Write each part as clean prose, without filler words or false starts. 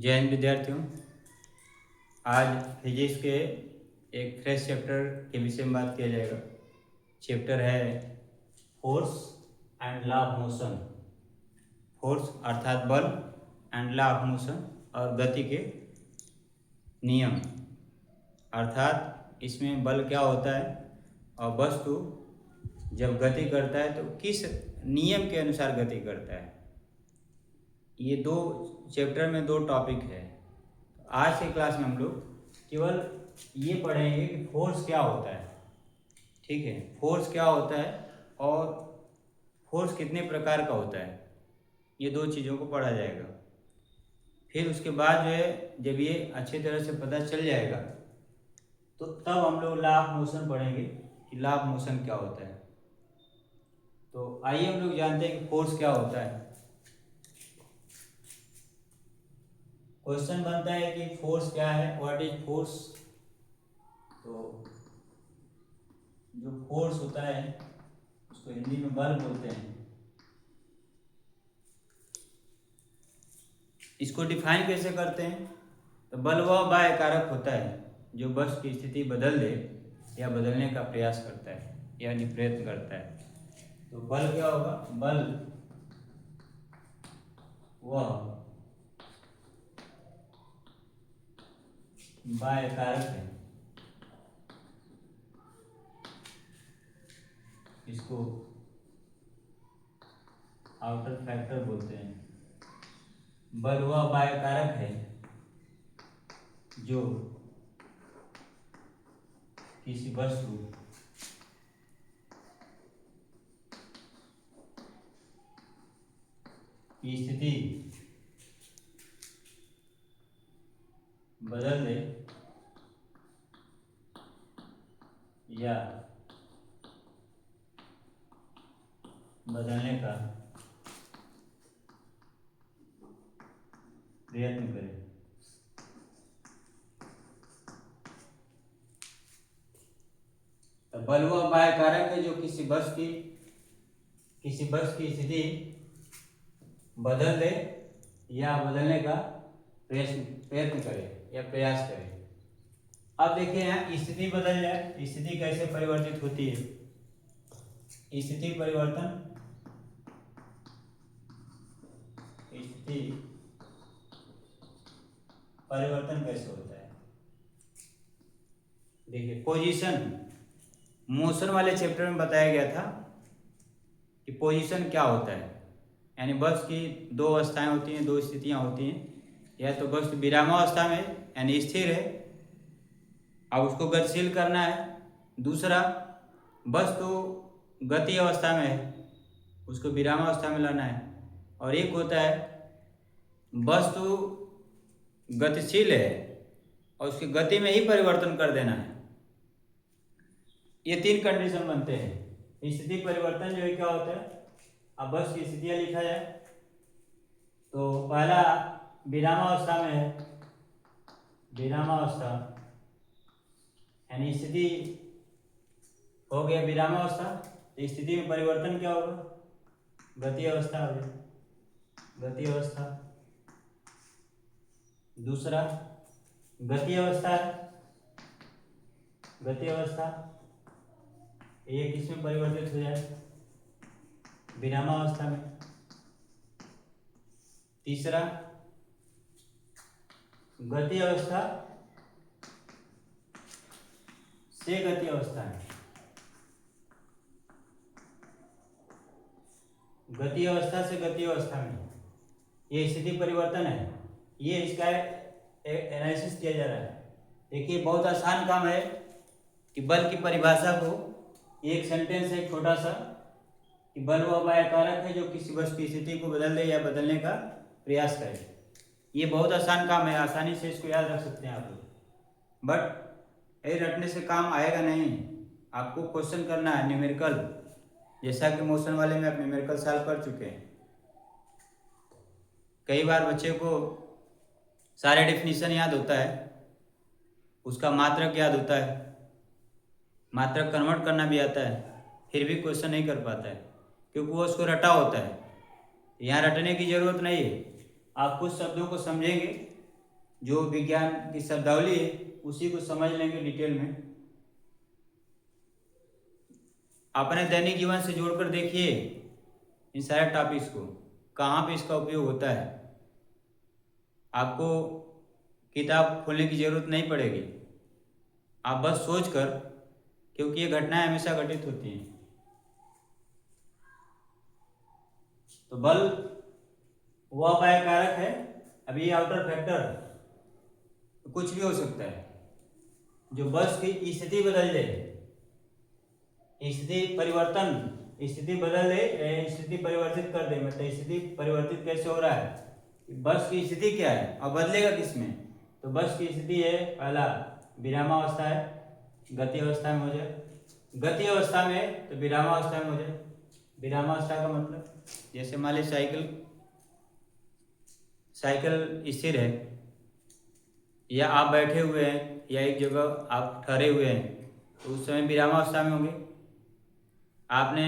जय हिंद विद्यार्थियों। आज फिजिक्स के एक फ्रेश चैप्टर के विषय में बात किया जाएगा। चैप्टर है force and law of motion. Force अर्थात बल एंड लॉ ऑफ मोशन और गति के नियम, अर्थात इसमें बल क्या होता है और वस्तु जब गति करता है तो किस नियम के अनुसार गति करता है। ये दो चैप्टर में दो टॉपिक है। आज के क्लास में हम लोग केवल ये पढ़ेंगे कि फोर्स क्या होता है, ठीक है। फोर्स क्या होता है और फोर्स कितने प्रकार का होता है, ये दो चीज़ों को पढ़ा जाएगा। फिर उसके बाद जो है जब ये अच्छी तरह से पता चल जाएगा तो तब हम लोग लॉ ऑफ मोशन पढ़ेंगे कि लॉ ऑफ मोशन क्या होता है। तो आइए हम लोग जानते हैं कि फोर्स क्या होता है। क्वेश्चन बनता है कि फोर्स क्या है, व्हाट इज फोर्स। तो जो फोर्स होता है उसको हिंदी में बल बोलते हैं। इसको डिफाइन कैसे करते हैं, तो बल वह बाह्य कारक होता है जो वस्तु की स्थिति बदल दे या बदलने का प्रयास करता है यानी प्रयत्न करता है। तो बल क्या होगा, बल वह बाह्य कारक है, इसको आउटर फैक्टर बोलते हैं। बल वह बाह्य कारक है जो किसी वस्तु की स्थिति बदल दे या बदलने का प्रयत्न करें। तो बल वह बाह्य कारक है जो किसी वस्तु की स्थिति बदल दे या बदलने का प्रयत्न करे या प्रयास करे। अब देखिए यहाँ स्थिति बदल जाए, स्थिति कैसे परिवर्तित होती है। स्थिति परिवर्तन, स्थिति परिवर्तन कैसे होता है। देखिए पोजीशन, मोशन वाले चैप्टर में बताया गया था कि पोजीशन क्या होता है, यानी वस्तु की दो अवस्थाएं होती हैं, दो स्थितियां होती हैं। या तो वस्तु विरामावस्था में यानी स्थिर है, अब उसको गतिशील करना है। दूसरा वस्तु गति अवस्था में है, उसको विरामावस्था में लाना है। और एक होता है वस्तु गतिशील है और उसकी गति में ही परिवर्तन कर देना है। ये तीन कंडीशन बनते हैं। स्थिति परिवर्तन जो है क्या होता है, अब बस की स्थितियां लिखा जाए तो पहला विरामावस्था में है, विरामावस्था यानी स्थिति हो गया विरामावस्था। तो स्थिति में परिवर्तन क्या होगा, गति अवस्था हो गया, गति अवस्था। दूसरा गति अवस्था है, गति अवस्था ये किसमें परिवर्तित हो जाए, विरामावस्था में। तीसरा गति अवस्था से गति अवस्था में, गति अवस्था से गति अवस्था में ये स्थिति परिवर्तन है। ये इसका एनालिसिस किया जा रहा है। देखिए बहुत आसान काम है कि बल की परिभाषा को एक सेंटेंस है छोटा सा, कि बल वह बाह्य कारक है जो किसी वस्तु की स्थिति को बदल दे या बदलने का प्रयास करे। ये बहुत आसान काम है, आसानी से इसको याद रख सकते हैं आप लोग। बट ये रटने से काम आएगा नहीं, आपको क्वेश्चन करना है न्यूमेरिकल, जैसा कि मोशन वाले में आप न्यूमेरिकल सॉल्व कर चुके हैं। कई बार बच्चे को सारे डेफिनेशन याद होता है, उसका मात्रक याद होता है, मात्रक कन्वर्ट करना भी आता है, फिर भी क्वेश्चन नहीं कर पाता है क्योंकि वो उसको रटा होता है। यहाँ रटने की जरूरत नहीं है, आप कुछ शब्दों को समझेंगे जो विज्ञान की शब्दावली है उसी को समझ लेंगे डिटेल में। अपने दैनिक जीवन से जोड़कर देखिए इन सारे टॉपिक्स को, कहाँ पे इसका उपयोग होता है। आपको किताब खोलने की जरूरत नहीं पड़ेगी, आप बस सोच कर, क्योंकि ये घटनाएं हमेशा घटित होती हैं। तो बल वह अपाय कारक है, अभी आउटर फैक्टर कुछ भी हो सकता है जो बस की स्थिति बदल दे, स्थिति परिवर्तन, स्थिति बदल दे, स्थिति परिवर्तित कर दे। मतलब स्थिति परिवर्तित कैसे हो रहा है, बस की स्थिति क्या है और बदलेगा किसमें। तो बस की स्थिति है, पहला विरामावस्था है, गति अवस्था में हो जाए, गति अवस्था में तो विरामावस्था में हो जाए। विरामावस्था का मतलब जैसे मान ली साइकिल स्थिर है, या आप बैठे हुए हैं, या एक जगह आप ठहरे हुए हैं, तो उस समय विरामावस्था में होंगे। आपने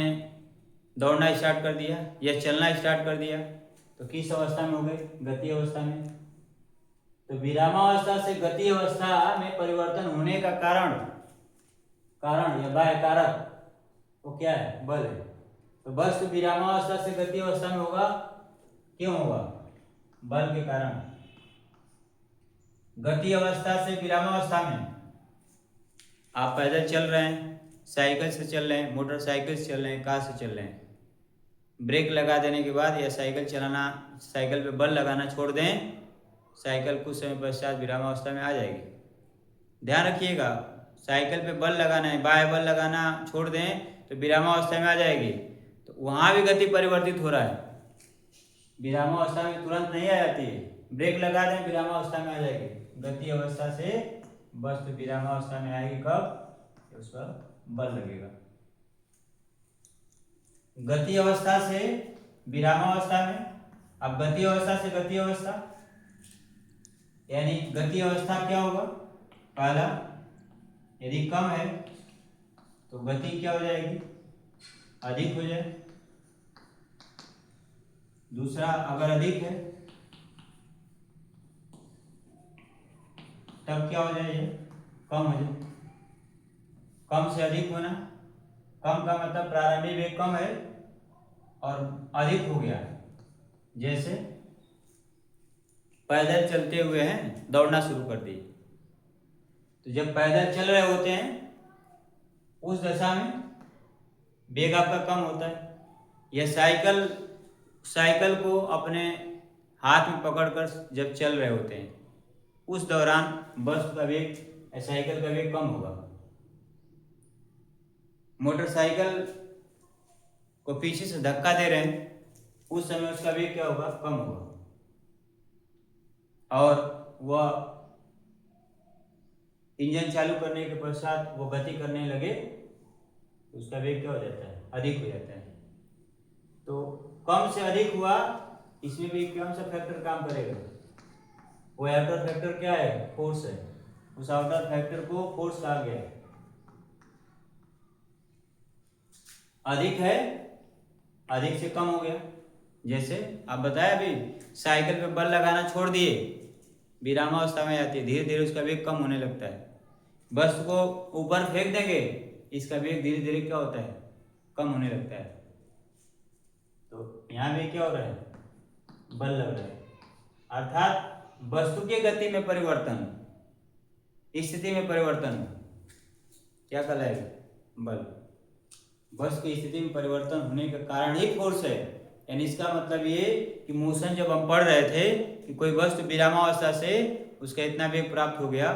दौड़ना स्टार्ट कर दिया या चलना स्टार्ट कर दिया, तो किस अवस्था में हो गए, गति अवस्था में। तो विरामावस्था से गति अवस्था में परिवर्तन होने का कारण या बाह्य कारक वो क्या है, बल है। तो बस तो विरामावस्था से गति अवस्था में होगा, क्यों होगा, बल के कारण। गति अवस्था से विरामावस्था में आप पैदल चल रहे हैं, साइकिल से चल रहे हैं, मोटरसाइकिल से चल रहे हैं, कार से चल रहे हैं, ब्रेक लगा देने के बाद या साइकिल पे बल लगाना छोड़ दें, साइकिल कुछ समय पश्चात विरामावस्था में आ जाएगी। ध्यान रखिएगा, साइकिल पे बल लगाना है, बाह्य बल लगाना छोड़ दें तो विरामावस्था में आ जाएगी। तो वहाँ भी गति परिवर्तित हो रहा है, विरामावस्था में तुरंत नहीं आ जाती है। ब्रेक लगा दें विरामावस्था में आ जाएगी। गति अवस्था से वस्तु विरामावस्था में आएगी कब, उस पर बल लगेगा। गति अवस्था से विरामावस्था में, अब गति अवस्था से गति अवस्था, यानी गति अवस्था क्या होगा, पहला यदि कम है तो गति क्या हो जाएगी, अधिक हो जाए। दूसरा अगर अधिक है तब क्या हो जाएगी, कम हो जाए। कम से अधिक होना, कम का मतलब प्रारंभिक वेग कम है और अधिक हो गया, जैसे पैदल चलते हुए हैं, दौड़ना शुरू कर दी। तो जब पैदल चल रहे होते हैं उस दशा में वेग आपका कम होता है, या साइकिल को अपने हाथ में पकड़कर जब चल रहे होते हैं उस दौरान बस का वेग, साइकिल का वेग कम होगा। मोटरसाइकिल को पीछे से धक्का दे रहे हैं उस समय उसका वेग क्या होगा, कम होगा, और वह इंजन चालू करने के पश्चात वो गति करने लगे तो उसका वेग क्या हो जाता है, अधिक हो जाता है। तो कम से अधिक हुआ, इसमें भी कौन सा फैक्टर काम करेगा, वो आउटर फैक्टर क्या है, फोर्स है। उस आउटर फैक्टर को फोर्स कहा गया है। अधिक है, अधिक से कम हो गया। जैसे आप बताया अभी साइकिल पे बल लगाना छोड़ दिए, विरामावस्था में आती है, धीरे धीरे उसका वेग कम होने लगता है। बस को ऊपर फेंक देंगे, इसका वेग धीरे धीरे क्या होता है, कम होने लगता है। तो यहाँ भी क्या हो रहा है, बल लग रहा है, अर्थात वस्तु की गति में परिवर्तन, स्थिति में परिवर्तन क्या कहलाएगा, बल। बस की स्थिति में परिवर्तन होने का कारण ही फोर्स है। यानी इसका मतलब ये कि मोशन जब हम पढ़ रहे थे कि कोई वस्तु विरामावस्था से उसका इतना वेग प्राप्त हो गया,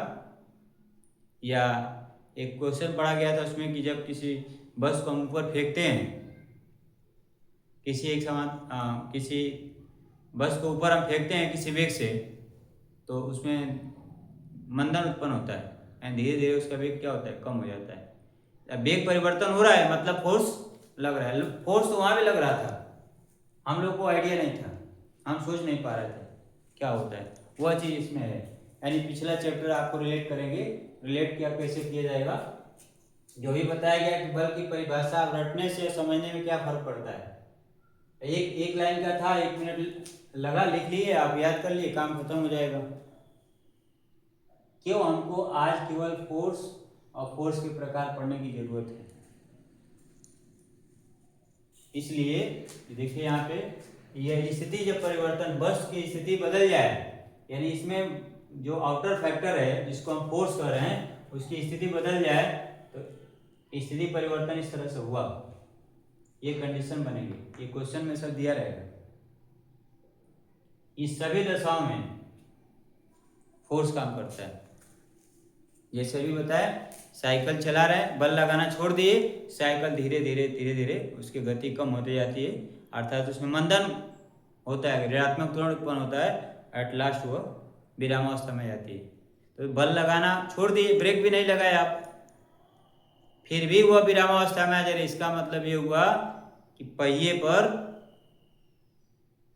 या एक क्वेश्चन पढ़ा गया था उसमें कि जब किसी बस को हम ऊपर फेंकते हैं, किसी बस को ऊपर हम फेंकते हैं किसी वेग से, तो उसमें मंदन उत्पन्न होता है, यानी धीरे धीरे उसका वेग क्या होता है, कम हो जाता है। वेग परिवर्तन हो रहा है मतलब फोर्स लग रहा है। फोर्स तो वहाँ भी लग रहा था, हम लोग को आइडिया नहीं था, हम सोच नहीं पा रहे थे क्या होता है, वह चीज़ इसमें है। यानी पिछला चैप्टर आपको रिलेट करेंगे, रिलेट क्या कैसे किया जाएगा, जो भी बताया गया कि बल की परिभाषा रटने से समझने में क्या फर्क पड़ता है। एक लाइन का था, 1 मिनट लगा, लिख लिए, आप याद कर लिए, काम खत्म हो जाएगा। क्यों हमको आज केवल फोर्स और फोर्स के प्रकार पढ़ने की जरूरत है? इसलिए देखिए यहाँ पे यह स्थिति जब परिवर्तन बर्स्ट की स्थिति बदल जाए, यानी इसमें जो आउटर फैक्टर है जिसको हम फोर्स कर रहे हैं उसकी स्थिति बदल जाए, तो स्थिति परिवर्तन इस तरह से हुआ, ये कंडीशन बनेगी। ये क्वेश्चन में सब दिया रहेगा। इस सभी दशाओं में फोर्स काम करता है। जैसे भी बताया, साइकिल चला रहे हैं, बल लगाना छोड़ दिए, साइकिल धीरे धीरे उसकी गति कम होती जाती है, अर्थात उसमें मंदन होता है, ऋणात्मक त्वरण उत्पन्न होता है, एट लास्ट वह विरामावस्था में जाती है। तो बल लगाना छोड़ दिए, ब्रेक भी नहीं लगाए आप, फिर भी वह विरामावस्था में आ जा रही, इसका मतलब ये हुआ कि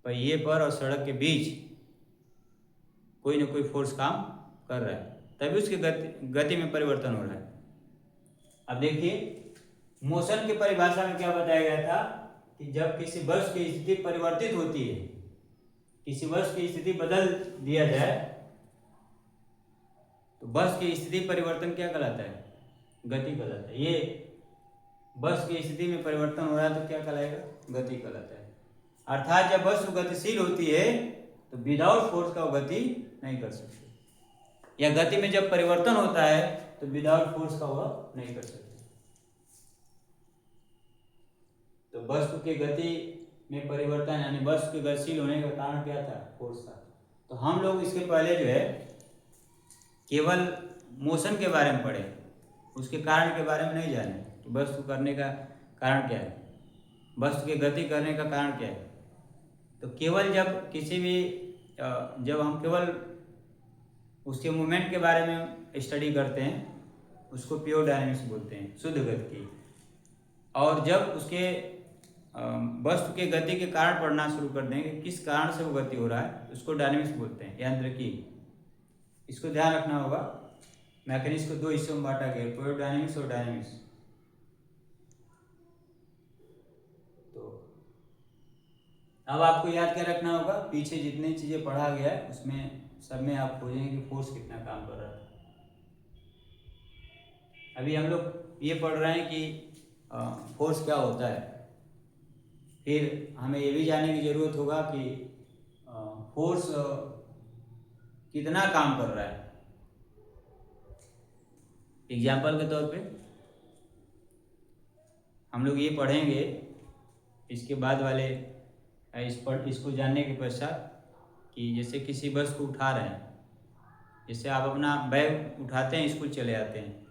पहिए पर और सड़क के बीच कोई ना कोई फोर्स काम कर रहा है, तभी उसकी गति में परिवर्तन हो रहा है। अब देखिए, मोशन की परिभाषा में क्या बताया गया था कि जब किसी वस्तु की स्थिति परिवर्तित होती है, किसी वस्तु की स्थिति बदल दिया जाए, तो वस्तु की स्थिति परिवर्तन क्या कहलाता है? गति कहलाता है। ये वस्तु की स्थिति में परिवर्तन हो रहा है तो क्या कहलाएगा? गति कहलाता है। अर्थात जब वस्तु गतिशील होती है तो विदाउट फोर्स का वो गति नहीं कर सकती, या गति में जब परिवर्तन होता है तो विदाउट फोर्स का वह नहीं कर सकते। तो वस्तु की गति में परिवर्तन यानी वस्तु के गतिशील होने का कारण क्या था? फोर्स था। तो हम लोग इसके पहले जो है केवल मोशन के बारे में पढ़े, उसके कारण के बारे में नहीं जाने कि वस्तु करने का कारण क्या है, वस्तु की गति करने का कारण क्या है। तो केवल जब हम केवल उसके मूवमेंट के बारे में स्टडी करते हैं, उसको प्योर डायनेमिक्स बोलते हैं, शुद्ध गति। और जब उसके वस्तु के गति के कारण पढ़ना शुरू कर देंगे, किस कारण से वो गति हो रहा है, उसको डायनेमिक्स बोलते हैं, यांत्रिकी। इसको ध्यान रखना होगा। मैकेनिक्स को दो हिस्सों में बांटा गया, प्योर डायनेमिक्स और डायनेमिक्स। तो अब आपको याद क्या रखना होगा, पीछे जितनी चीजें पढ़ा गया है उसमें सब में आप खोजेंगे कि फोर्स कितना काम कर रहा था। अभी हम लोग ये पढ़ रहे हैं कि फोर्स क्या होता है, फिर हमें ये भी जानने की जरूरत होगा कि फोर्स कितना काम कर रहा है। एग्जाम्पल के तौर पे हम लोग ये पढ़ेंगे, इसके बाद वाले इसको जानने के पश्चात कि जैसे किसी बस को उठा रहे हैं, जैसे आप अपना बैग उठाते हैं, स्कूल चले जाते हैं,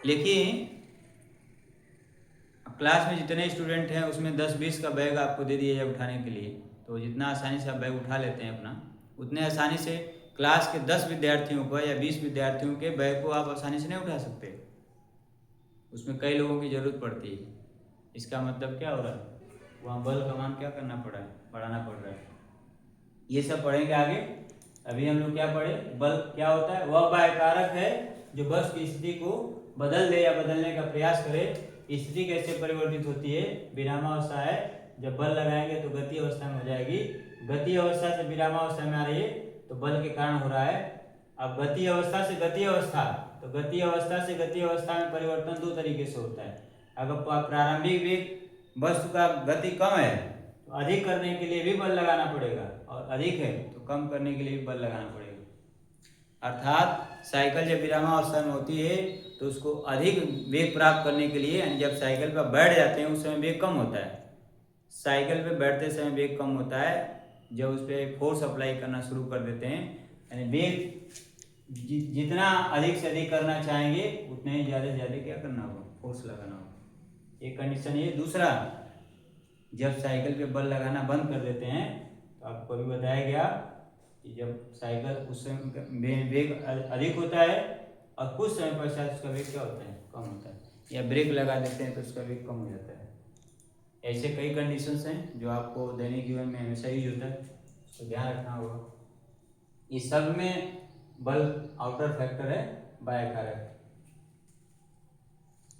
लेकिन क्लास में जितने स्टूडेंट हैं उसमें 10-20 का बैग आपको दे दिया जाए उठाने के लिए, तो जितना आसानी से आप बैग उठा लेते हैं अपना, उतने आसानी से क्लास के 10 विद्यार्थियों का या 20 विद्यार्थियों के बैग को आप आसानी से नहीं उठा सकते। उसमें कई लोगों की ज़रूरत पड़ती है। इसका मतलब क्या हो रहा है, वहाँ बल का मान क्या करना पड़ा है, बढ़ाना पड़ रहा है। ये सब पढ़ेंगे आगे। अभी हम लोग क्या पढ़े, बल क्या होता है? वह बाह्य कारक है जो बस की स्थिति को बदल दे या बदलने का प्रयास करे। स्थिति कैसे परिवर्तित होती है? विरामावस्था है, जब बल लगाएंगे तो गति अवस्था में हो जाएगी, गति अवस्था से विरामावस्था में आ रही है तो बल के कारण हो रहा है। अब गति अवस्था से गति अवस्था, तो गति अवस्था से गति अवस्था में परिवर्तन दो तरीके से होता है। अगर प्रारंभिक वेग वस्तु का गति कम है तो अधिक करने के लिए भी बल लगाना पड़ेगा, और अधिक है तो कम करने के लिए भी बल लगाना पड़ेगा। अर्थात साइकिल जब विरामावस्था में होती है तो उसको अधिक वेग प्राप्त करने के लिए, यानी जब साइकिल पर बैठ जाते हैं उस समय वेग कम होता है, साइकिल पे बैठते समय वेग कम होता है। जब उस पर फोर्स अप्लाई करना शुरू कर देते हैं, यानी वेग जितना अधिक से अधिक करना चाहेंगे उतने ही ज़्यादा से ज़्यादा क्या करना होगा, फोर्स लगाना होगा। एक कंडीशन ये। दूसरा, जब साइकिल पे बल लगाना बंद कर देते हैं तो आपको अभी बताया गया कि जब साइकिल उस समय वेग अधिक होता है और कुछ समय पश्चात उसका वेग क्या होता है, कम होता है, या ब्रेक लगा देते हैं तो उसका वेग कम हो जाता है। ऐसे कई कंडीशंस हैं जो आपको दैनिक जीवन में हमेशा यूज होता है, तो ध्यान रखना होगा। इस सब में बल आउटर फैक्टर है, बाह्य कारक।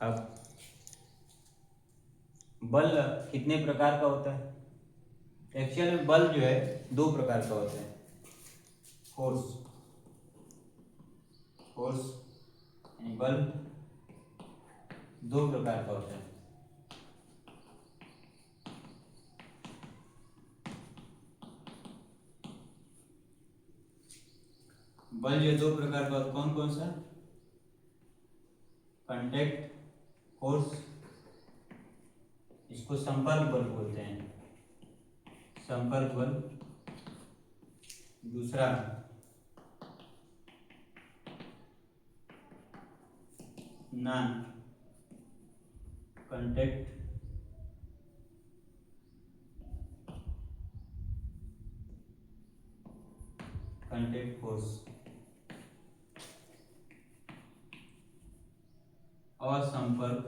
अब बल कितने प्रकार का होता है? एक्चुअल में बल जो है दो प्रकार का होता है। फोर्स फोर्स यानी बल दो प्रकार का होता है। बल जो दो प्रकार का, कौन कौन सा? कांटेक्ट फोर्स, इसको संपर्क बल बोलते हैं, संपर्क बल। दूसरा नॉन कांटेक्ट फोर्स, असंपर्क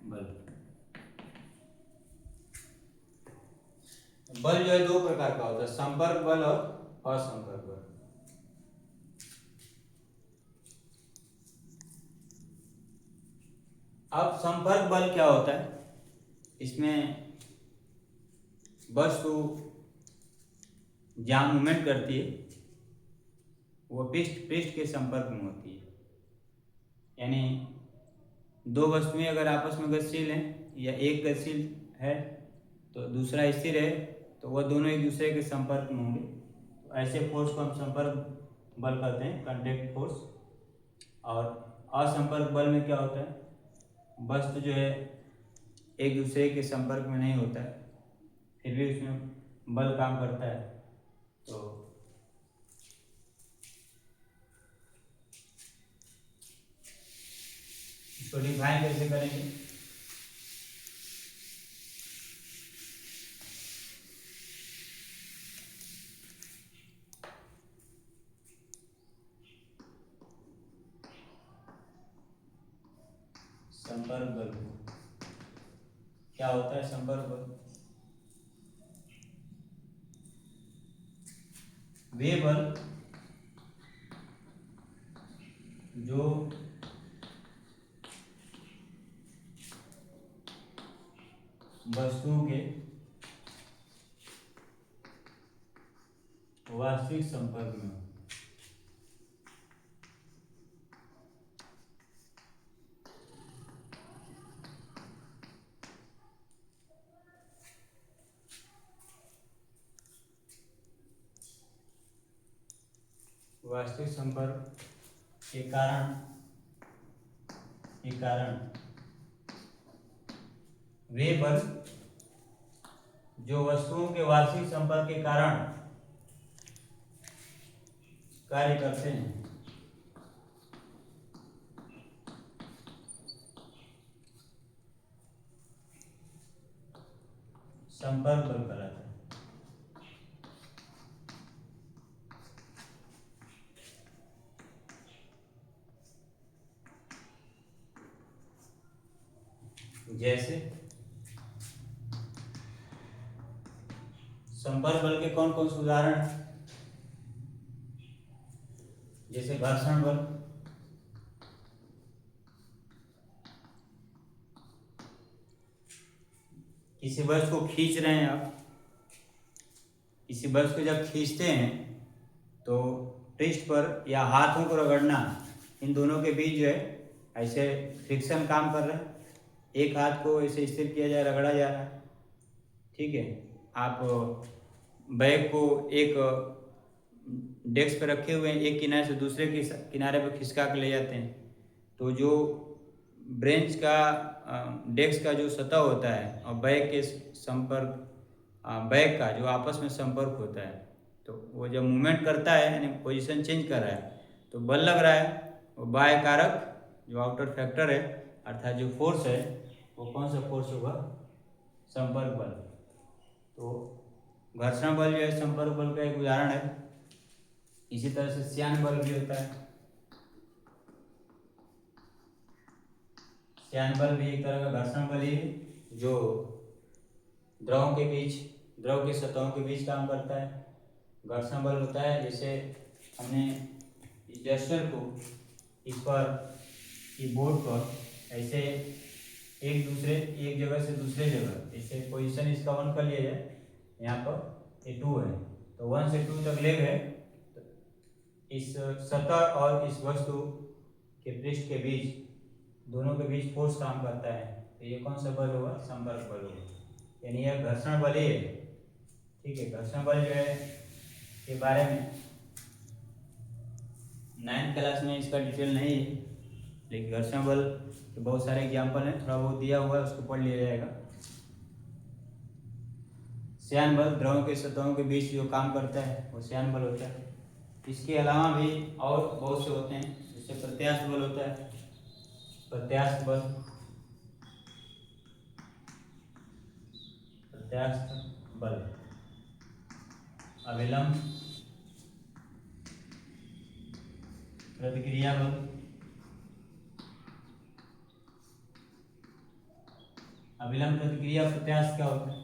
बल। बल जो है दो प्रकार का होता है, संपर्क बल और असंपर्क बल। अब संपर्क बल क्या होता है? इसमें वस्तु जहाँ मूवमेंट करती है वो पृष्ठ के संपर्क में होती है, यानी दो वस्तुएं अगर आपस में गतिशील हैं या एक गतिशील है तो दूसरा स्थिर है, तो वह दोनों एक दूसरे के संपर्क में होंगे। तो ऐसे फोर्स को हम संपर्क बल कहते हैं, कांटेक्ट फोर्स। और असंपर्क बल में क्या होता है? वस्तु जो है एक दूसरे के संपर्क में नहीं होता है, फिर भी उसमें बल काम करता है। तो इसको डिफाइन कैसे करेंगे? संपर्क बल क्या होता है? संपर्क बल वे बल जो वस्तुओं के वास्तविक संपर्क में हो। वास्तविक संपर्क के कारण वे बल जो वस्तुओं के वास्तविक संपर्क के कारण कार्य करते हैं, संपर्क बल कहलाता है। जैसे संपर्क बल के कौन कौन से उदाहरण हैं? जैसे घर्षण बल, किसी वस्तु को खींच रहे हैं आप, किसी वस्तु को जब खींचते हैं तो पृष्ठ पर या हाथों को रगड़ना, इन दोनों के बीच जो है ऐसे फ्रिक्शन काम कर रहा है। एक हाथ को ऐसे स्थिर किया जाए, रगड़ा जा रहा है, ठीक है। आप बैग को एक डेस्क पर रखे हुए हैं, एक किनारे से दूसरे के किनारे पर खिसका के ले जाते हैं, तो जो ब्रेंच का डेस्क का जो सतह होता है और बैग के संपर्क, बैग का जो आपस में संपर्क होता है, तो वो जब मूवमेंट करता है यानी पोजीशन चेंज कर रहा है तो बल लग रहा है। वो बाह्य कारक जो आउटर फैक्टर है अर्थात जो फोर्स है वो कौन सा फोर्स होगा? संपर्क बल। तो घर्षण बल जो है संपर्क बल का एक उदाहरण है। इसी तरह से श्यान बल भी होता है। श्यान बल भी एक तरह का घर्षण बल ही है जो द्रव के बीच, द्रव की सतहों के बीच काम करता है। घर्षण बल होता है जैसे हमने इस डस्टर को इस पर कीबोर्ड पर ऐसे एक जगह से दूसरे जगह ऐसे पोजीशन इसका 1 कर लिया जाए, यहाँ पर ये 2 है तो 1 से 2 तक ले गए, इस सतह और इस वस्तु के पृष्ठ के बीच, दोनों के बीच फोर्स काम करता है, तो ये कौन सा बल होगा? संपर्क बल होगा, यानी यह घर्षण बल ही है। ठीक है, घर्षण बल जो है के बारे में 9th क्लास में इसका डिटेल नहीं है, लेकिन घर्षण बल के बहुत सारे एग्जाम्पल हैं, थोड़ा बहुत दिया हुआ है, उसको पढ़ लिया जाएगा। श्यान बल द्रव के सतहों के बीच जो काम करता है वो श्यान बल होता है। इसके अलावा भी और बहुत से होते हैं, जैसे प्रत्यास्थ बल होता है, प्रत्यास्थ बल, प्रत्यास्थ बल, अविलंब प्रतिक्रिया बल, अविलंब प्रतिक्रिया प्रत्यास्थ क्या होता है?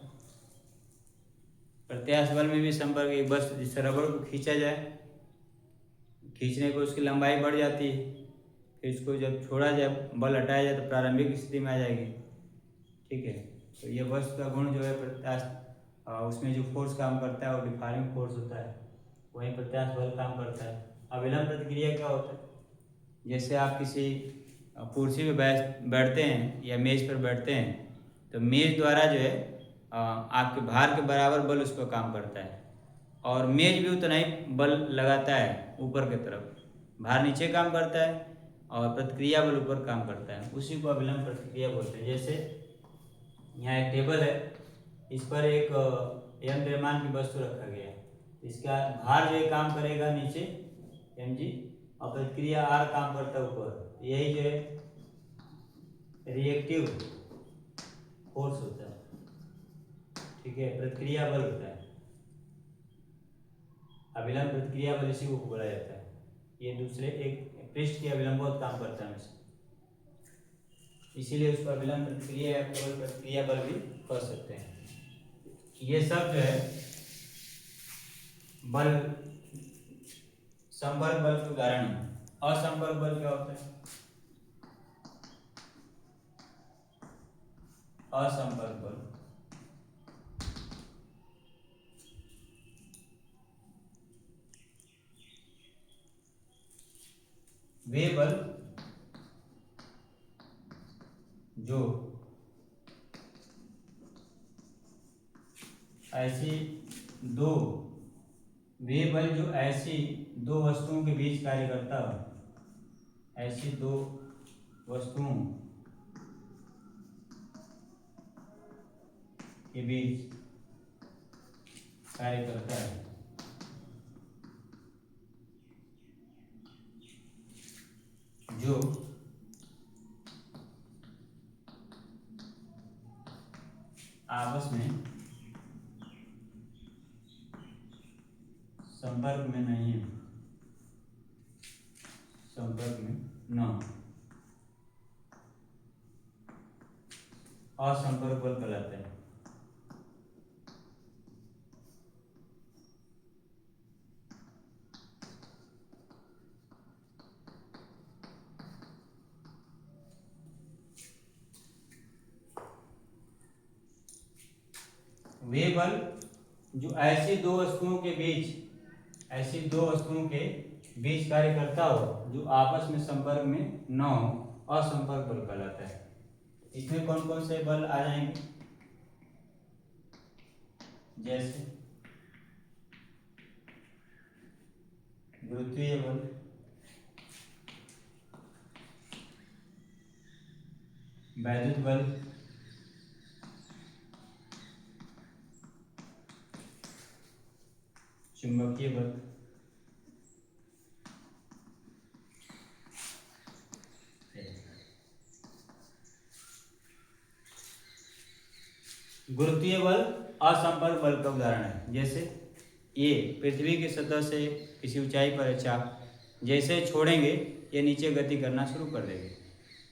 प्रत्यास्थ बल में भी संपर्क, एक बस जिससे रबड़ को खींचा जाए, खींचने पर उसकी लंबाई बढ़ जाती है, फिर इसको जब छोड़ा जाए, बल हटाया जाए तो प्रारंभिक स्थिति में आ जाएगी। ठीक है, तो ये बस का गुण जो है प्रत्यास्थ, उसमें जो फोर्स काम करता है वो डिफार्मिंग फोर्स होता है, वही प्रत्यास्थ बल काम करता है। अविलंब प्रतिक्रिया क्या होता है? जैसे आप किसी कुर्सी पे बैठते हैं या मेज पर बैठते हैं, तो मेज द्वारा जो है आपके भार के बराबर बल उस पर काम करता है, और मेज भी उतना ही बल लगाता है ऊपर की तरफ, भार नीचे काम करता है और प्रतिक्रिया बल ऊपर काम करता है, उसी को अविलंब प्रतिक्रिया बोलते हैं। जैसे यहाँ एक टेबल है, इस पर एक m द्रव्यमान की वस्तु रखा गया है, इसका भार जो है काम करेगा नीचे mg, और प्रतिक्रिया r काम करता है ऊपर, यही जो है रिएक्टिव फोर्स होता है। ठीक है, प्रतिक्रिया बल होता है, अविलंब प्रतिक्रिया बल इसी को बोला जाता है। ये दूसरे एक पृष्ठ के अविलंब बहुत काम करता है हमेशा, इसीलिए उसको अविलंब प्रतिक्रिया या केवल प्रतिक्रिया बल भी कर सकते हैं। ये सब जो है बल, संपर्क बल के उदाहरण है। असंपर्क बल क्या होता है? असंपर्क बल वे बल जो ऐसी दो वस्तुओं के बीच कार्य करता हो, ऐसी दो वस्तुओं के बीच कार्य करता है, जो आपस में संपर्क में नहीं है, संपर्क में न हो, असंपर्क बल कहलाता है। वे बल जो ऐसी दो वस्तुओं के बीच कार्य करता हो, जो आपस में संपर्क में न हो, असंपर्क बल कहलाता है। इसमें कौन कौन से बल आ जाएंगे? जैसे गुरुत्वीय बल, वैद्युत बल, चुंबकीय बल, गुरुत्वीय बल असंपर्क बल का उदाहरण है। जैसे ये पृथ्वी की सतह से किसी ऊंचाई पर है चाप, जैसे छोड़ेंगे ये नीचे गति करना शुरू कर देंगे।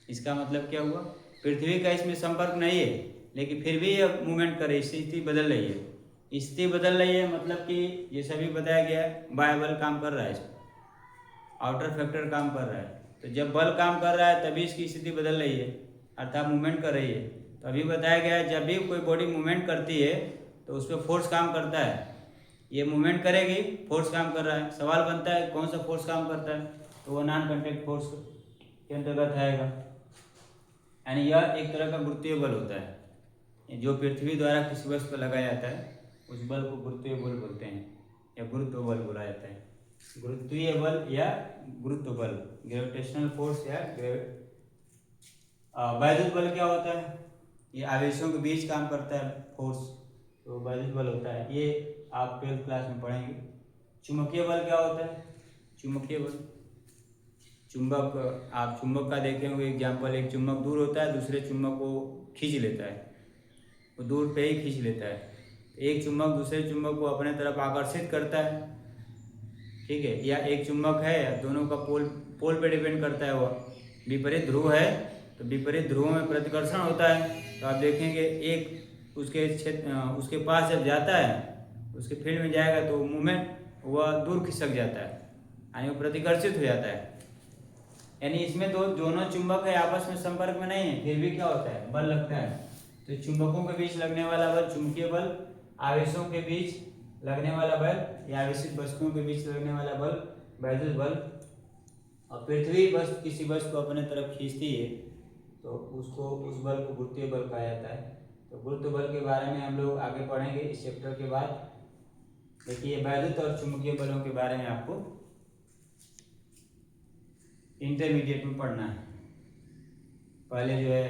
इसका मतलब क्या हुआ? पृथ्वी का इसमें संपर्क नहीं है, लेकिन फिर भी ये मूवमेंट कर रही है, स्थिति बदल रही है। स्थिति बदल रही है मतलब कि जैसा भी बताया गया है, बाह्य बल काम कर रहा है, इसमें आउटर फैक्टर काम कर रहा है। तो जब बल काम कर रहा है तभी इसकी स्थिति बदल रही है, अर्थात मूवमेंट कर रही है। तो अभी बताया गया है, जब भी कोई बॉडी मूवमेंट करती है तो उस पर फोर्स काम करता है, ये मूवमेंट करेगी, फोर्स काम कर रहा है। सवाल बनता है कौन सा फोर्स काम करता है, तो वो नॉन कांटेक्ट फोर्स के अंतर्गत आएगा। यानी यह एक तरह का गुरुत्वीय बल होता है जो पृथ्वी द्वारा किसी वस्तु पर लगाया जाता है, उस बल को गुरुत्वीय बल बोलते हैं या गुरुत्व बल बोला जाता है। गुरुत्वीय बल या गुरुत्व बल, ग्रेविटेशनल फोर्स या वैद्युत बल क्या होता है, ये आवेशों के बीच काम करता है फोर्स, तो वैद्युत बल होता है। ये आप 12th क्लास में पढ़ेंगे। चुंबकीय बल क्या होता है, चुंबकीय बल, चुंबक, आप चुंबक का देखे होंगे एग्जाम्पल, एक चुंबक दूर होता है, दूसरे चुंबक को खींच लेता है, वो दूर पे ही खींच लेता है। एक चुंबक दूसरे चुंबक को अपने तरफ आकर्षित करता है, ठीक है, या एक चुंबक है, दोनों का पोल पे डिपेंड करता है, वह विपरीत ध्रुव है तो विपरीत ध्रुवों में प्रतिकर्षण होता है। तो आप देखेंगे एक उसके क्षेत्र उसके पास जब जाता है, उसके फील्ड में जाएगा तो मूवमेंट वह दूर खिसक जाता है, यानी वो प्रतिकर्षित हो जाता है। यानी इसमें दोनों चुंबक है आपस में संपर्क में नहीं है, फिर भी क्या होता है, बल लगता है। तो चुंबकों के बीच लगने वाला बल चुंबकीय बल, आवेशों के बीच लगने वाला बल या आवेशित वस्तुओं के बीच लगने वाला बल वैद्युत बल। और पृथ्वी बस किसी वस्तु को अपने तरफ खींचती है तो उसको, उस बल को गुरुत्वीय बल कहा जाता है। तो गुरुत्व बल के बारे में हम लोग आगे पढ़ेंगे इस चैप्टर के बाद। देखिए वैद्युत और चुंबकीय बलों के बारे में आपको इंटरमीडिएट में पढ़ना है। पहले जो है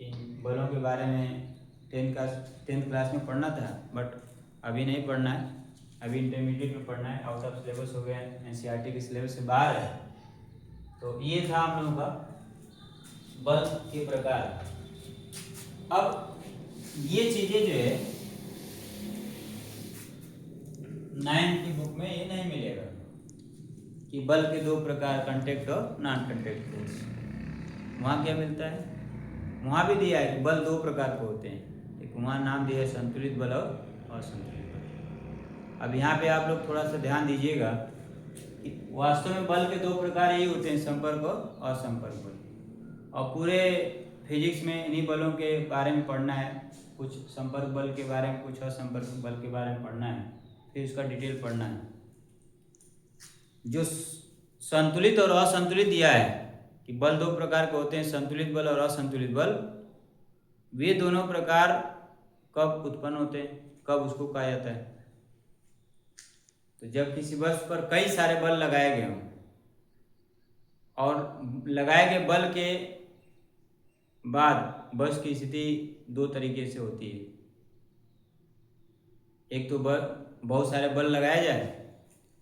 इन बलों के बारे में 10th क्लास में पढ़ना था, बट अभी नहीं पढ़ना है, अभी इंटरमीडिएट में पढ़ना है। आउट ऑफ सिलेबस हो गया, एनसीईआरटी के सिलेबस से बाहर है। तो ये था हम लोगों का बल के प्रकार। अब ये चीजें जो है 9th की बुक में ये नहीं मिलेगा कि बल के दो प्रकार, कांटेक्ट और नॉन कांटेक्ट फोर्स। वहाँ क्या मिलता है, वहाँ भी दिया है कि बल दो प्रकार के होते हैं, एक वहाँ नाम दिया है संतुलित बल और असंतुलित बल। अब यहाँ पे आप लोग थोड़ा सा ध्यान दीजिएगा कि वास्तव में बल के दो प्रकार यही होते हैं, संपर्क और असंपर्क बल। और पूरे फिजिक्स में इन्हीं बलों के बारे में पढ़ना है, कुछ संपर्क बल के बारे में, कुछ असंपर्क बल के बारे में पढ़ना है, फिर उसका डिटेल पढ़ना है। जो संतुलित और असंतुलित दिया है कि बल दो प्रकार के होते हैं, संतुलित बल और असंतुलित बल, वे दोनों प्रकार कब उत्पन्न होते हैं, कब उसको कहा जाता है, तो जब किसी वस्तु पर कई सारे बल लगाए गए हों और लगाए गए बल के बाद वस्तु की स्थिति दो तरीके से होती है। एक तो बहुत सारे बल लगाए जाए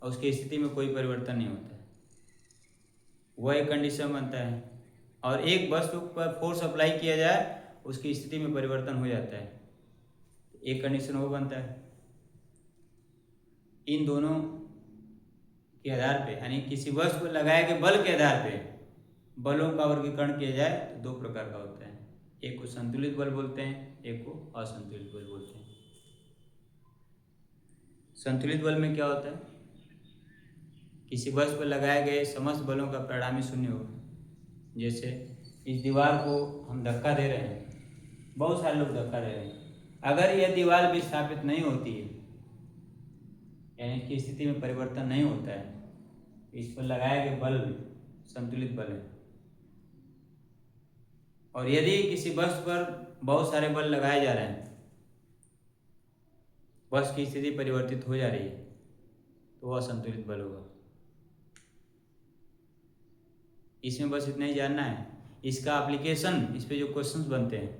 और उसकी स्थिति में कोई परिवर्तन नहीं होता है, वह एक कंडीशन बनता है। और एक वस्तु पर फोर्स अप्लाई किया जाए, उसकी स्थिति में परिवर्तन हो जाता है, एक कंडीशन वो बनता है। इन दोनों के आधार पे, यानी किसी वस्तु पर लगाए गए बल के आधार पे बलों का वर्गीकरण किया जाए तो दो प्रकार का होता है, एक को संतुलित बल बोलते हैं, एक को असंतुलित बल बोलते हैं। संतुलित बल में क्या होता है, किसी वस्तु पर लगाए गए समस्त बलों का परिणामी शून्य होगा। जैसे इस दीवार को हम धक्का दे रहे हैं, बहुत सारे लोग धक्का दे रहे हैं, अगर यह दीवार विस्थापित नहीं होती है, यानी कि स्थिति में परिवर्तन नहीं होता है, इस पर लगाए गए बल संतुलित बल है। और यदि किसी वस्तु पर बहुत सारे बल लगाए जा रहे हैं, वस्तु की स्थिति परिवर्तित हो जा रही है, तो वह असंतुलित बल होगा। इसमें बस इतना ही जानना है, इसका एप्लीकेशन, इस पे जो क्वेश्चंस बनते हैं,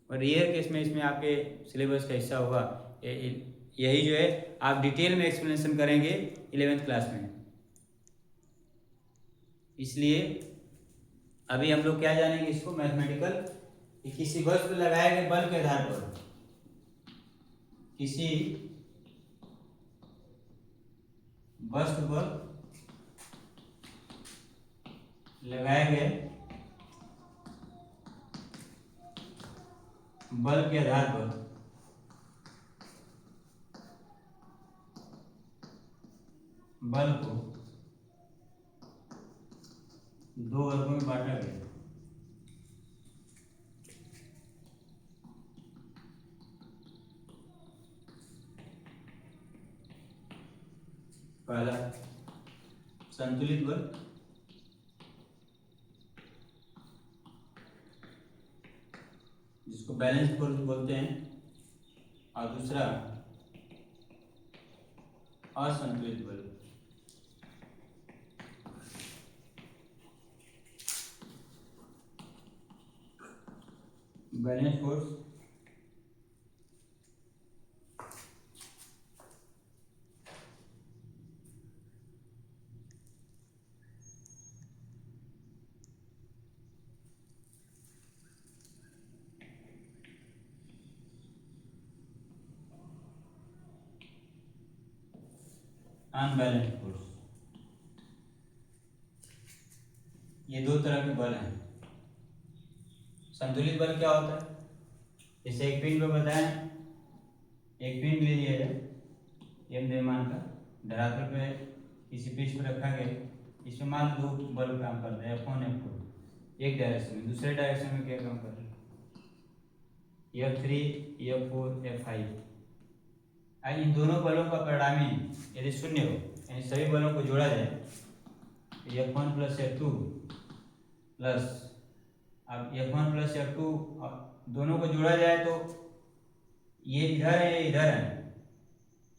और रियर केस में इसमें आपके सिलेबस का हिस्सा होगा। यही जो है आप डिटेल में एक्सप्लेनेशन करेंगे 11th क्लास में। इसलिए अभी हम लोग क्या जानेंगे, इसको मैथमेटिकल, कि किसी वस्तु पर लगाए गए बल के आधार पर, किसी वस्तु पर लगाए गए बल के आधार पर बल को दो वर्गों में बांटा गया। पहला संतुलित बल, जिसको बैलेंस फोर्स बोलते हैं, और दूसरा असंतुलित बल। Balance force unbalance force. ये दो तरह के बल हैं। संतुलित बल क्या होता है? जैसे एक पिंड पे बताएं, एक पिंड ले लिया जाए एम द्रव्यमान का, धरातल पे किसी पृष्ठ पर रखा गया, इसमें मान लो दो बल काम करते हैं, F1 F2, एक डायरेक्शन में। दूसरे डायरेक्शन में क्या काम कर रहे हैं? F3 F4 F5। इन दोनों बलों का परिणामी यदि शून्य हो, यानी सभी बलों को जोड़ा जाए, तो F1 प्लस F2 प्लस, अब F1 प्लस F2 दोनों को जोड़ा जाए तो ये इधर है, ये इधर है,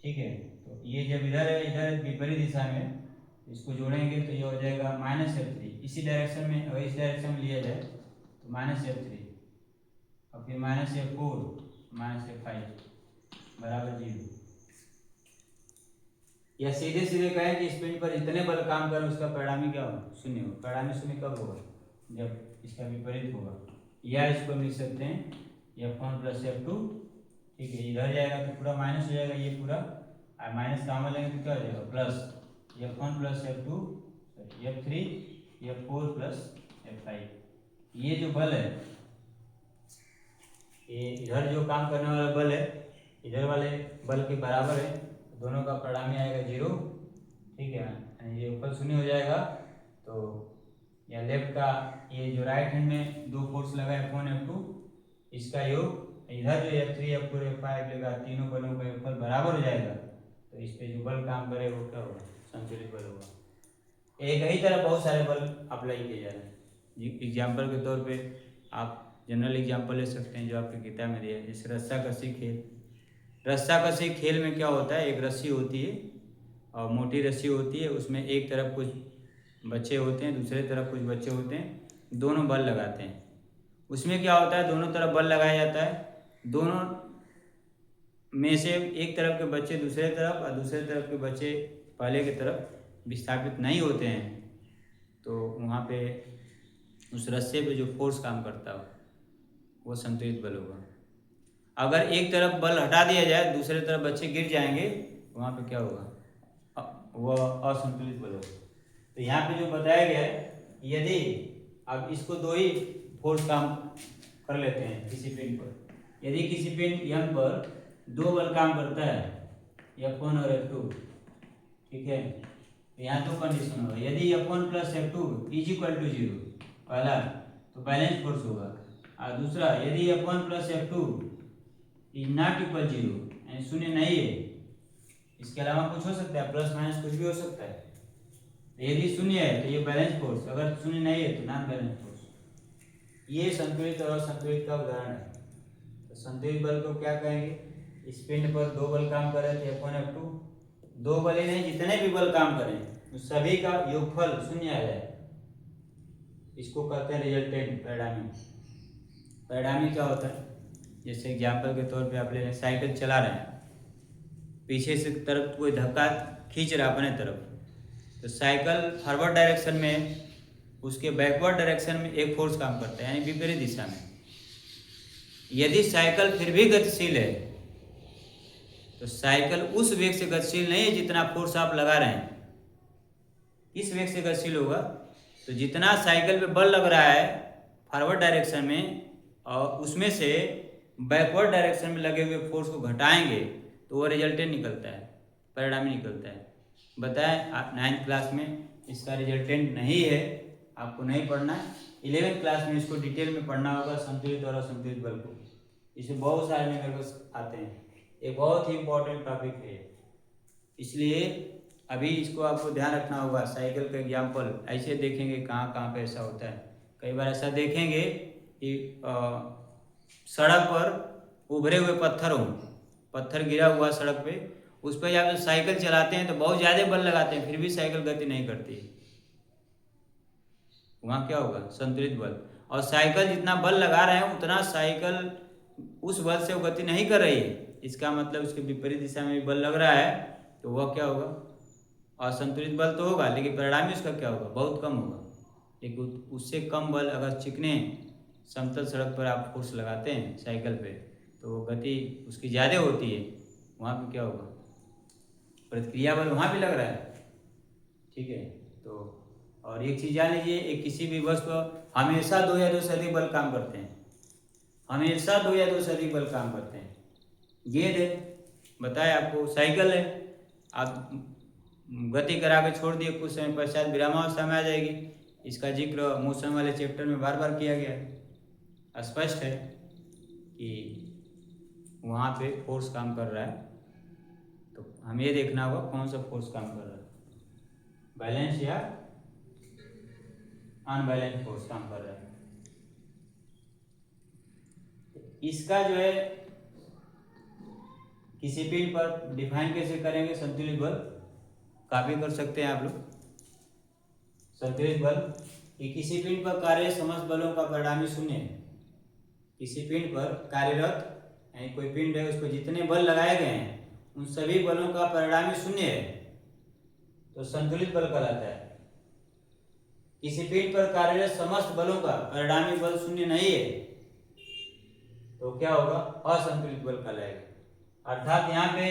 ठीक है। तो ये जब इधर है, इधर विपरीत दिशा में, इसको जोड़ेंगे तो ये हो जाएगा -F3। इसी डायरेक्शन में, अगर इस डायरेक्शन में लिया जाए तो -F3 और फिर -F4 -F5 बराबर 0। या सीधे सीधे कहें कि इस पिंड पर इतने बल काम कर, उसका परिणामी क्या होगा? शून्य होगा। परिणामी शून्य कब होगा? जब इसका विपरीत होगा। या इसको लिख सकते हैं F1 प्लस F2, ठीक है, इधर जाएगा तो पूरा माइनस हो जाएगा, ये पूरा माइनस काम लेंगे तो क्या हो जाएगा? Plus F1 plus F2 F3 F4 plus F5। ये जो बल है, ये इधर जो काम करने वाला बल है, इधर वाले बल के बराबर है, दोनों का परिणामी आएगा 0, ठीक है। ये ऊपर शून्य हो जाएगा, तो या लेफ्ट का ये जो राइट हैंड में दो फोर्स लगा F1 F2, इसका योग इधर जो F3 F4 F5 लेगा, तीनों बलों का योगफल बराबर हो जाएगा, तो इस पे जो बल काम करे वो क्या होगा? संतुलित बल होगा। एक ही तरह बहुत सारे बल अप्लाई किए जा रहे हैं। एग्जाम्पल के तौर पे आप जनरल एग्जाम्पल ले सकते हैं जो आपकी किताब में दिया है, जैसे रस्साकसी खेल। रस्साकसी खेल में क्या होता है? एक रस्सी होती है और मोटी रस्सी होती है, उसमें एक तरफ कुछ बच्चे होते हैं, दूसरे तरफ कुछ बच्चे होते हैं, दोनों बल लगाते हैं। उसमें क्या होता है? दोनों तरफ बल लगाया जाता है, दोनों में से एक तरफ के बच्चे दूसरे तरफ और दूसरे तरफ के बच्चे पहले की तरफ विस्थापित नहीं होते हैं, तो वहाँ पे उस रस्से पे जो फोर्स काम करता है वो संतुलित बल होगा। अगर एक तरफ बल हटा दिया जाए, दूसरे तरफ बच्चे गिर जाएंगे, वहाँ पे क्या होगा? वह असंतुलित बल होगा। तो यहाँ पे जो बताया गया है, यदि अब इसको दो ही फोर्स काम कर लेते हैं किसी पिंड पर, यदि किसी पिंड M पर दो बल काम करता है, F1 और F2, ठीक है, तो यहाँ दो कंडीशन होगा। यदि F1 plus F2 is equal to 0, पहला तो बैलेंस फोर्स होगा, और दूसरा यदि F1 plus F2 is not equal 0, यानी शून्य नहीं है, इसके अलावा कुछ हो सकता है, प्लस माइनस कुछ भी हो सकता है। तो यदि शून्य है तो ये बैलेंस फोर्स, अगर शून्य नहीं है तो नॉन बैलेंस फोर्स। ये संतुलित और असंतुलित का उदाहरण है। तो संतुलित बल को क्या कहेंगे? इस पिंड पर दो बल काम कर रहे थे, F1 F2, दो बल ही नहीं, जितने भी बल काम करें उस सभी का योगफल शून्य आ जाए, इसको कहते हैं रिजल्टेंट, परिणामी। परिणामी क्या होता है? जैसे एग्जाम्पल के तौर पे आप ले लें, साइकिल चला रहे हैं, पीछे से तरफ कोई धक्का खींच रहा अपने तरफ, तो साइकिल फॉरवर्ड डायरेक्शन में उसके बैकवर्ड डायरेक्शन में एक फोर्स काम करता है, यानी विपरीत दिशा में। यदि साइकिल फिर भी गतिशील है, तो साइकिल उस वेग से गतिशील नहीं है जितना फोर्स आप लगा रहे हैं। किस वेग से गतिशील होगा? तो जितना साइकिल पे बल लग रहा है फॉरवर्ड डायरेक्शन में, और उसमें से बैकवर्ड डायरेक्शन में लगे हुए फोर्स को घटाएंगे तो वो रिजल्टेंट निकलता है, परिणामी निकलता है। बताएं, आप 9th क्लास में इसका रिजल्टेंट नहीं है, आपको नहीं पढ़ना है। 11th क्लास में इसको डिटेल में पढ़ना होगा, संतुलित और असंतुलित बल को। इसमें बहुत सारे न्यूमेरिकल्स आते हैं, ये बहुत ही इंपॉर्टेंट टॉपिक है, इसलिए अभी इसको आपको ध्यान रखना होगा, साइकिल का एग्जाम्पल ऐसे देखेंगे कहाँ कहाँ पे ऐसा होता है। कई बार ऐसा देखेंगे कि सड़क पर उभरे हुए पत्थर हो, पत्थर गिरा हुआ सड़क पे, उस पर जब साइकिल चलाते हैं तो बहुत ज़्यादा बल लगाते हैं, फिर भी साइकिल गति नहीं करती। वहाँ क्या होगा? संतुलित बल। और साइकिल जितना बल लगा रहे हैं उतना साइकिल उस बल से वो गति नहीं कर रही है, इसका मतलब उसके विपरीत दिशा में भी बल लग रहा है, तो वह क्या होगा? असंतुलित बल तो होगा, लेकिन परिणामी उसका क्या होगा? बहुत कम होगा। लेकिन उससे कम बल अगर चिकने समतल सड़क पर आप फोर्स लगाते हैं साइकिल पे, तो गति उसकी ज़्यादा होती है, वहाँ पे क्या होगा? प्रतिक्रिया बल वहाँ भी लग रहा है। ठीक है, तो और एक चीज़ जान लीजिए, एक किसी भी वस्तु हमेशा 2 या 2 से अधिक बल काम करते हैं, हमेशा 2 या 2 से अधिक बल काम करते हैं। गेंद है, बताया आपको, साइकिल है, आप गति करा के छोड़ दिए, कुछ समय पश्चात विरामावस्था में आ जाएगी। इसका जिक्र मोशन वाले चैप्टर में बार बार किया गया है। स्पष्ट है कि वहाँ पे फोर्स काम कर रहा है, तो हमें ये देखना होगा कौन सा फोर्स काम कर रहा है, बैलेंस या अनबैलेंस फोर्स काम कर रहा है। इसका जो है किसी पिंड पर डिफाइन कैसे करेंगे? संतुलित बल कॉपी कर सकते हैं आप लोग। संतुलित बल कि किसी पिंड पर कार्य समस्त बलों का परिणामी शून्य है। किसी पिंड पर कार्यरत यानी कोई पिंड है, उस पर जितने बल लगाए गए हैं उन सभी बलों का परिणामी शून्य है, तो संतुलित बल कहलाता है। किसी पिंड पर कार्यरत समस्त बलों का परिणामी बल शून्य नहीं है, तो क्या होगा? असंतुलित बल कहलाएगा। अर्थात यहाँ पे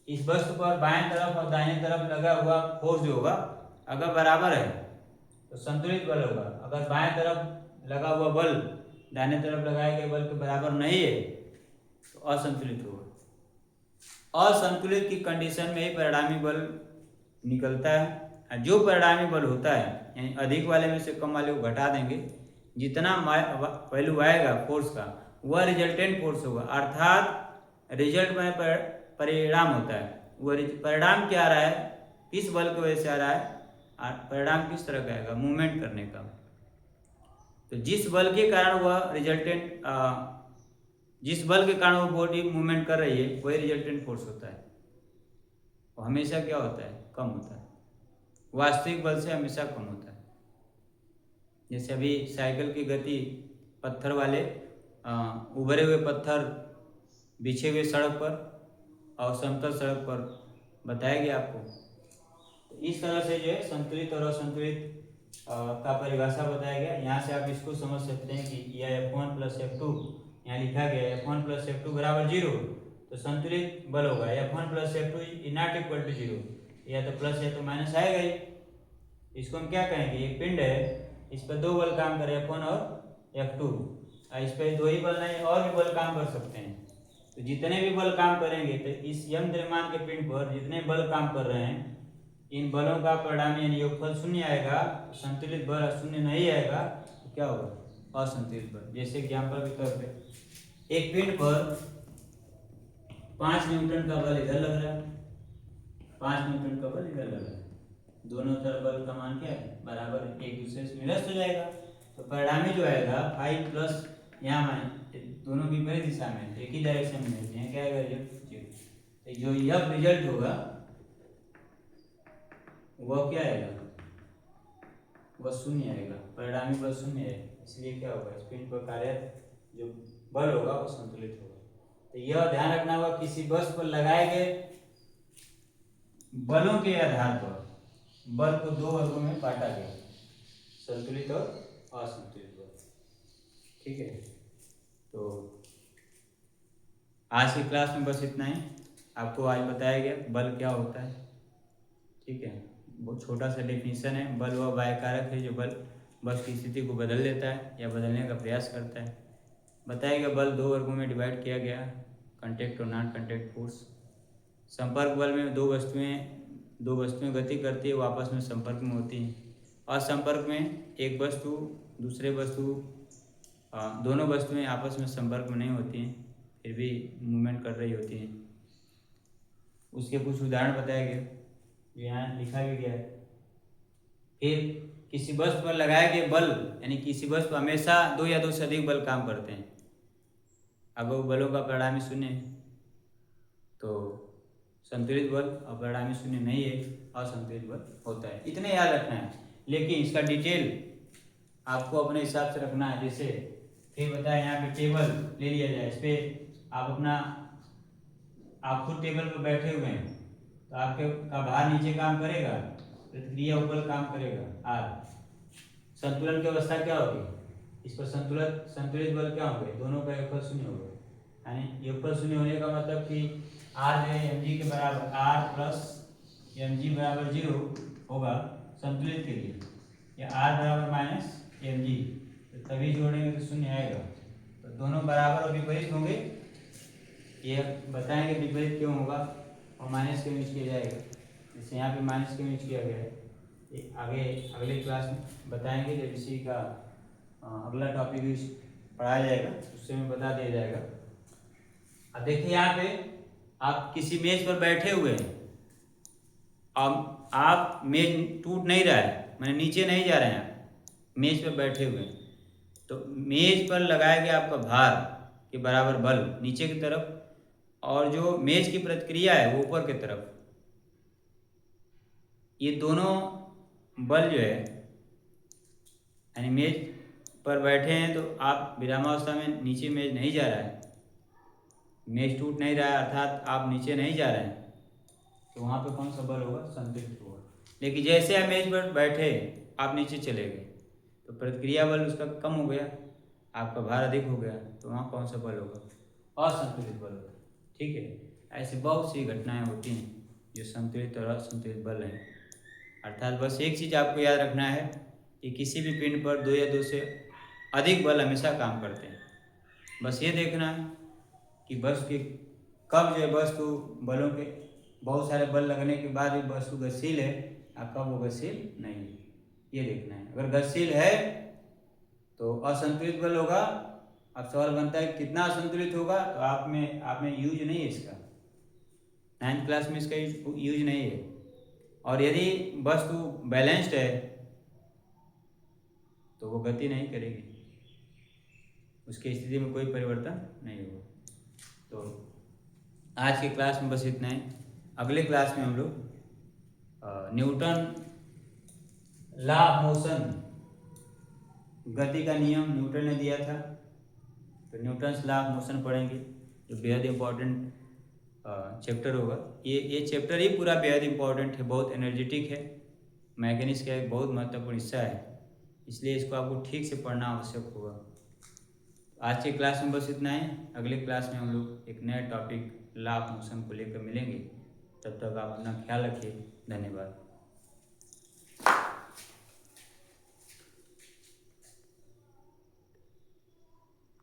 इस वस्तु पर बाएं तरफ और दाहिने तरफ लगा हुआ फोर्स जो होगा अगर बराबर है तो संतुलित बल होगा। अगर बाएं तरफ लगा हुआ बल दाहिने तरफ लगाए गए बल के बराबर नहीं है तो असंतुलित होगा। असंतुलित की कंडीशन में ही परिणामी बल निकलता है। जो परिणामी बल होता है यानी अधिक वाले में से कम वाले को घटा देंगे, जितना वैल्यू आएगा फोर्स का वह रिजल्टेंट फोर्स होगा। अर्थात रिजल्ट में परिणाम होता है, वह परिणाम क्या आ रहा है, किस बल की वजह से आ रहा है, परिणाम किस तरह का आएगा? मूवमेंट करने का। तो जिस बल के कारण वह रिजल्टेंट जिस बल के कारण वो बॉडी मूवमेंट कर रही है वही रिजल्टेंट फोर्स होता है। वो हमेशा क्या होता है? कम होता है, वास्तविक बल से हमेशा कम होता है। जैसे अभी साइकिल की गति पत्थर वाले उभरे हुए पत्थर बिछे हुए सड़क पर और समतल सड़क पर बताया गया आपको। तो इस तरह से जो है संतुलित और असंतुलित का परिभाषा बताया गया। यहाँ से आप इसको समझ सकते हैं कि यह F1 प्लस F2 यहाँ लिखा गया है, F1 प्लस F2 बराबर 0, तो संतुलित बल होगा F1 plus F2 is not equal to 0, या तो प्लस या तो माइनस आएगा ही। इसको हम क्या कहेंगे? एक पिंड है, इस पर 2 बल काम कर रहे हैं, F1 और F2, इस पर 2 ही बल नहीं और भी बल काम कर सकते हैं। तो जितने भी बल काम करेंगे तो इस यम द्रव्यमान के पिंड पर जितने बल काम कर रहे हैं इन बलों का परिणामी यानी योगफल शून्य आएगा। संतुलित बल शून्य नहीं आएगा तो क्या होगा? असंतुलित बल। जैसे एग्जाम्पल के तौर पे एक पिंड पर 5 न्यूटन का बल इधर लग रहा है, 5 न्यूटन का बल इधर लग रहा है, दोनों तरफ बल का मान क्या है? बराबर है, एक दूसरे से निरस्त हो जाएगा। तो परिणामी जो आएगा 5 प्लस यहाँ मान दोनों विपरीत दिशा में एक ही डायरेक्शन में है, क्या आएगा? रिजल्ट। जो यह रिजल्ट होगा वह क्या आएगा? वह शून्य आएगा, परिणामी बल शून्य है। इसलिए क्या होगा? स्पिन पर कार्य जो बल होगा वो संतुलित होगा। तो यह ध्यान रखना होगा, किसी वस्तु पर लगाए गए बलों के आधार पर बल को 2 वर्गों में बांटा गया, संतुलित और असंतुलित बल। ठीक है, तो आज की क्लास में बस इतना ही। आपको आज बताया गया बल क्या होता है। ठीक है, बहुत छोटा सा डेफिनेशन है। बल वह बाह्य कारक है जो बल बस की स्थिति को बदल देता है या बदलने का प्रयास करता है। बताया गया बल 2 वर्गों में डिवाइड किया गया, कंटेक्ट और नॉन कंटेक्ट फोर्स। संपर्क बल में दो वस्तुएं गति करती है, वो आपस में संपर्क में होती हैं। असंपर्क में एक वस्तु दूसरे वस्तु दोनों वस्तुएं आपस में संपर्क में नहीं होती हैं, फिर भी मूवमेंट कर रही होती हैं। उसके कुछ उदाहरण बताया गया, जो यहाँ लिखा भी गया है। फिर किसी वस्तु पर लगाए गए बल, यानी किसी वस्तु पर हमेशा 2 या 2 से अधिक बल काम करते हैं। अगर वो बलों का परिणामी शून्य है तो संतुलित बल, और परिणामी शून्य नहीं है असंतुलित बल होता है। इतने याद रखना है, लेकिन इसका डिटेल आपको अपने हिसाब से रखना है। जैसे फिर बताया यहाँ पे टेबल ले लिया जाए, इस पर आप खुद टेबल पर बैठे हुए हैं तो आपके का भार नीचे काम करेगा, प्रतिक्रिया ऊपर काम करेगा आर। संतुलन की अवस्था क्या होगी, इस पर संतुलित बल क्या होंगे, दोनों का योगफल शून्य होगा। यानी योगफल शून्य होने का मतलब कि आर जो है mg के बराबर, आर प्लस mg बराबर 0 होगा संतुलित के लिए, या आर बराबर माइनस mg, तो तभी जोड़ेंगे तो शून्य आएगा। तो दोनों बराबर और विपरीत होंगे, ये बताएंगे विपरीत क्यों होगा, और माइनस क्यों यूज किया जाएगा। जैसे यहाँ पे माइनस क्यों यूज किया गया है, ये आगे अगले क्लास में बताएंगे। जब इसी का अगला टॉपिक पढ़ाया जाएगा उससे में बता दिया जाएगा। अब देखिए यहाँ पे आप किसी मेज पर बैठे हुए हैं, अब आप मेज टूट नहीं रहा है, मैंने नीचे नहीं जा रहे हैं, आप मेज पर बैठे हुए हैं, तो मेज पर लगाया गया आपका भार के बराबर बल नीचे की तरफ, और जो मेज की प्रतिक्रिया है वो ऊपर की तरफ। ये दोनों बल जो है, यानी मेज पर बैठे हैं तो आप विरामावस्था में नीचे मेज नहीं जा रहा है, मेज टूट नहीं रहा है, अर्थात आप नीचे नहीं जा रहे हैं, तो वहाँ पे कौन सा बल होगा, संतुलित होगा। लेकिन जैसे आप मेज पर बैठे आप नीचे चले गए तो प्रतिक्रिया बल उसका कम हो गया, आपका भार अधिक हो गया, तो वहाँ कौन सा बल होगा, असंतुलित बल होगा। ठीक है, ऐसे बहुत सी घटनाएं होती हैं जो संतुलित और असंतुलित बल हैं। अर्थात बस एक चीज़ आपको याद रखना है कि किसी भी पिंड पर 2 या 2 से अधिक बल हमेशा काम करते हैं। बस ये देखना है कि वस्तु की कब जो है वस्तु बलों के बहुत सारे बल लगने के बाद भी वस्तु गतिशील है, और कब वो गतिशील नहीं है, ये देखना है। अगर गतिशील है तो असंतुलित बल होगा। अब सवाल बनता है कितना असंतुलित होगा, तो आप में यूज नहीं है इसका, 9th क्लास में इसका यूज नहीं है। और यदि वस्तु बैलेंस्ड है तो वो गति नहीं करेगी, उसकी स्थिति में कोई परिवर्तन नहीं होगा। तो आज की क्लास में बस इतना ही। अगले क्लास में हम लोग न्यूटन लॉ ऑफ मोशन, गति का नियम न्यूटन ने दिया था, तो न्यूटन्स लॉ ऑफ मोशन पढ़ेंगे, जो बेहद इम्पोर्टेंट चैप्टर होगा। ये चैप्टर ही पूरा बेहद इम्पोर्टेंट है, बहुत एनर्जेटिक है, मैकेनिक्स का एक बहुत महत्वपूर्ण हिस्सा है, इसलिए इसको आपको ठीक से पढ़ना आवश्यक होगा। आज के क्लास में बस इतना ही। अगले क्लास में हम लोग एक नया टॉपिक लॉ ऑफ मोशन को लेकर मिलेंगे। तब तक आप अपना ख्याल रखिए। धन्यवाद।